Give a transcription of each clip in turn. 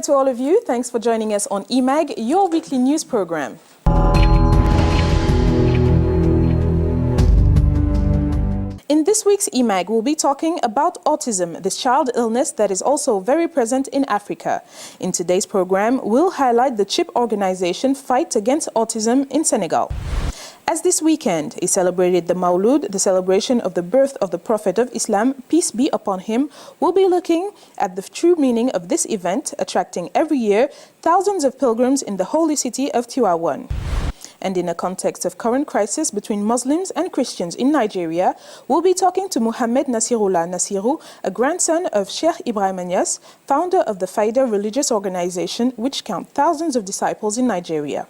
to all of you. Thanks for joining us on EMAG, your weekly news program. In this week's EMAG, we'll be talking about autism, this child illness that is also very present in Africa. In today's program, we'll highlight the CHIP organization fight against autism in Senegal. As this weekend is celebrated the Maulud, the celebration of the birth of the Prophet of Islam, peace be upon him, we'll be looking at the true meaning of this event, attracting every year thousands of pilgrims in the holy city of Tiwaawan. And in a context of current crisis between Muslims and Christians in Nigeria, we'll be talking to Muhammad Nasirullah Nasiru, a grandson of Sheikh Ibrahim Niasse, founder of the Faida religious organization, which counts thousands of disciples in Nigeria.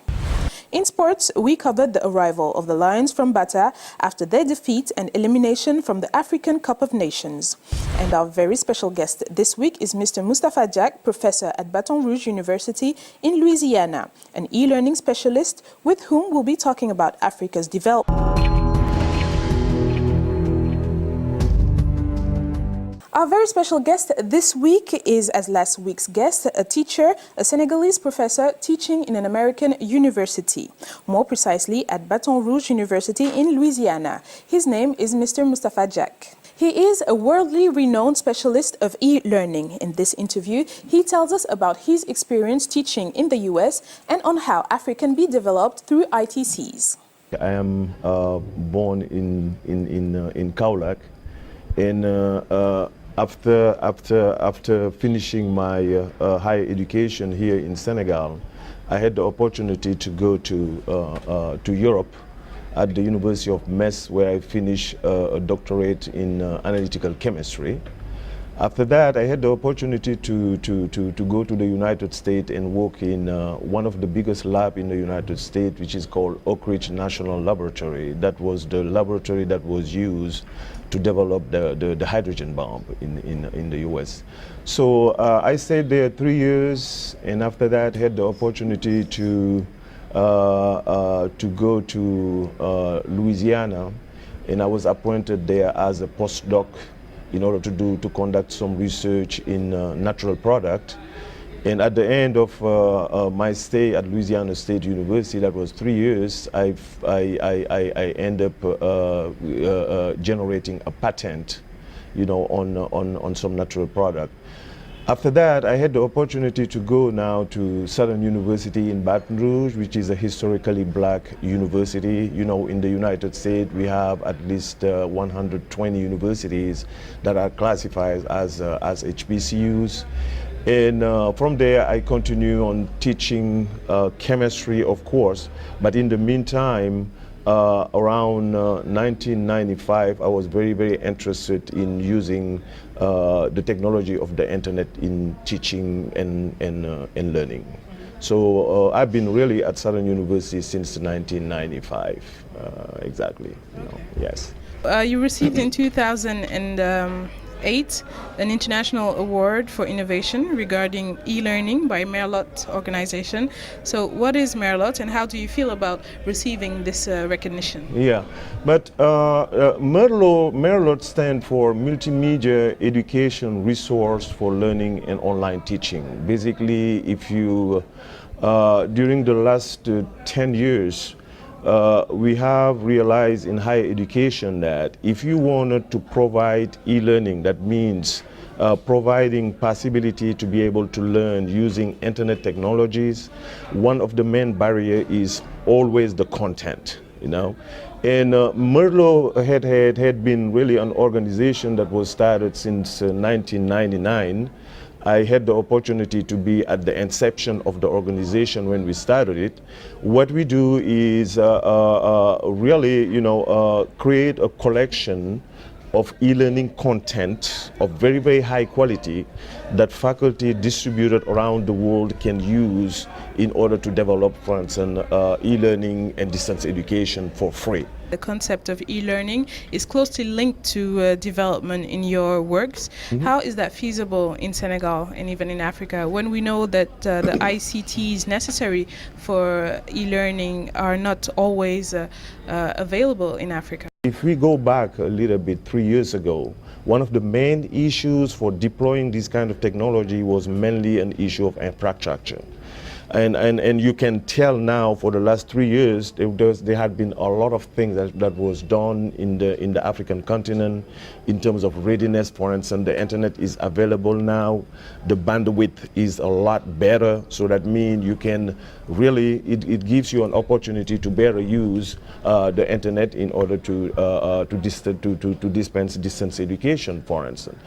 In sports, we covered the arrival of the Lions from Bata after their defeat and elimination from the African Cup of Nations. And our very special guest this week is Mr. Moustapha Diack, professor at Baton Rouge University in Louisiana, an e-learning specialist with whom we'll be talking about Africa's development. Our very special guest this week is, as last week's guest, a teacher, a Senegalese professor teaching in an American university, more precisely at Baton Rouge University in Louisiana. His name is Mr. Moustapha Diack. He is a worldly renowned specialist of e-learning. In this interview, he tells us about his experience teaching in the US and on how Africa can be developed through ITCs. I am born in Kaolack, and after finishing my higher education here in Senegal, I had the opportunity to go to Europe at the University of Metz, where I finished a doctorate in analytical chemistry. After that, I had the opportunity to go to the United States and work in one of the biggest labs in the United States, which is called Oak Ridge National Laboratory. That was the laboratory that was used to develop the hydrogen bomb in the US. So I stayed there 3 years, and after that had the opportunity to go to Louisiana, and I was appointed there as a postdoc in order to conduct some research in natural product. And at the end of my stay at Louisiana State University, that was 3 years, I end up generating a patent, on some natural product. After that, I had the opportunity to go now to Southern University in Baton Rouge, which is a historically black university. In the United States, we have at least 120 universities that are classified as HBCUs. And from there, I continue on teaching chemistry, of course, but in the meantime, around 1995, I was very, very interested in using the technology of the internet in teaching and learning. So I've been really at Southern University since 1995, exactly. Yes. You received in 2008 an international award for innovation regarding e-learning by Merlot organization. So what is Merlot and how do you feel about receiving this recognition? Yeah, but Merlot stands for Multimedia Education Resource for Learning and Online Teaching. Basically, if you, during the last 10 years, we have realized in higher education that if you wanted to provide e-learning, that means providing possibility to be able to learn using internet technologies, one of the main barriers is always the content, And Merlot had been really an organization that was started since 1999. I had the opportunity to be at the inception of the organization when we started it. What we do is really, create a collection of e-learning content of very, very high quality that faculty distributed around the world can use in order to develop, for instance, e-learning and distance education for free. The concept of e-learning is closely linked to development in your works. Mm-hmm. How is that feasible in Senegal and even in Africa when we know that the ICTs necessary for e-learning are not always available in Africa? If we go back a little bit 3 years ago, one of the main issues for deploying this kind of technology was mainly an issue of infrastructure. And you can tell now for the last 3 years there had been a lot of things that was done in the African continent in terms of readiness. For instance, the internet is available now, the bandwidth is a lot better, so that means you can really, it gives you an opportunity to better use the internet in order to dispense distance education, for instance.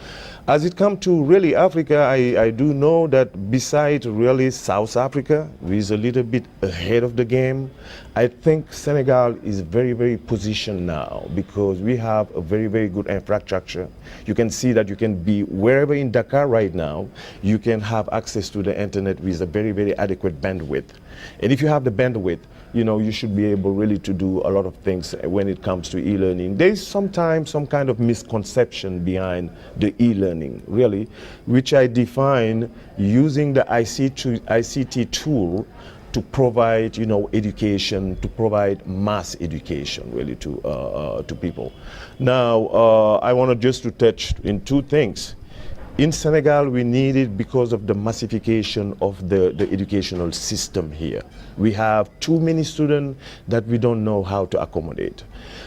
As it comes to really Africa, I do know that besides really South Africa, who is a little bit ahead of the game, I think Senegal is very, very positioned now because we have a very, very good infrastructure. You can see that you can be wherever in Dakar right now, you can have access to the internet with a very, very adequate bandwidth. And if you have the bandwidth, you know, you should be able really to do a lot of things when it comes to e-learning. There's sometimes some kind of misconception behind the e-learning, really, which I define using the ICT tool to provide, you know, education, to provide mass education, really, to people. Now, I want to just to touch in two things. In Senegal, we need it because of the massification of the educational system here. We have too many students that we don't know how to accommodate.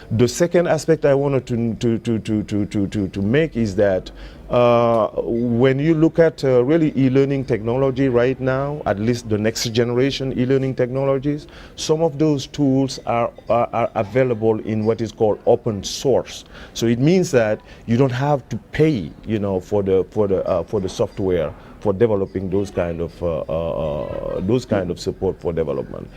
The second aspect I wanted to make is that when you look at really e-learning technology right now, at least the next generation e-learning technologies, some of those tools are available in what is called open source. So it means that you don't have to pay, you know, for the software for developing those kind of support for development.